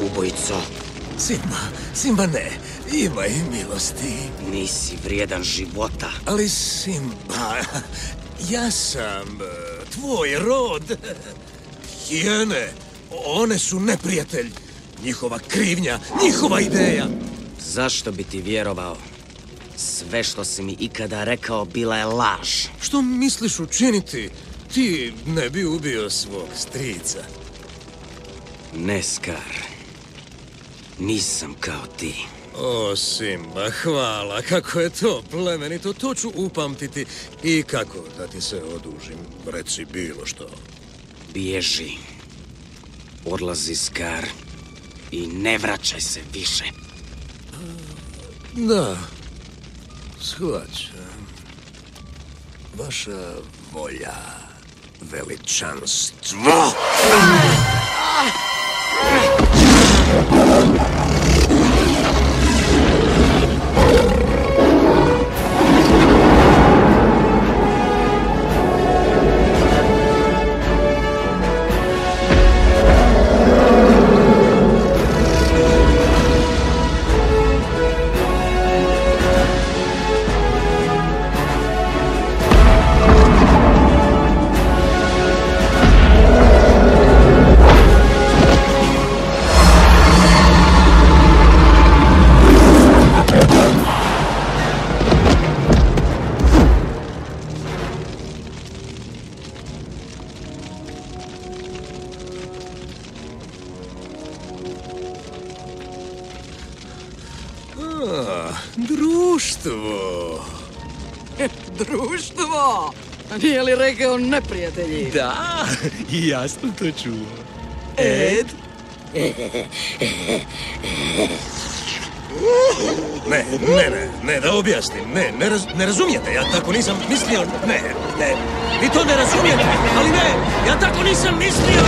ubojico. Simba ne, imaj milosti. Nisi vrijedan života. Ali Simba, ja sam tvoj rod. Hijene, one su neprijatelj. Njihova krivnja, njihova ideja. Zašto bi ti vjerovao? Sve što si mi ikada rekao bila je laž. Što misliš učiniti? Ti ne bi ubio svog strica. Ne, Scar. Nisam kao ti. O, Simba, hvala. Kako je to plemenito, to ću upamtiti. I kako da ti se odužim? Reci bilo što. Bježi. Odlazi, Scar. I ne vraćaj se više. Da, shvaćam. Vaša volja, veličanstvo. Društvo. Društvo? Nije li rekao neprijatelji? Da, i ja sam to čuo. Ed? Ne, da objasnim. Ne razumijete, ja tako nisam mislio. Ne, vi to ne razumijete, ali ne, ja tako nisam mislio.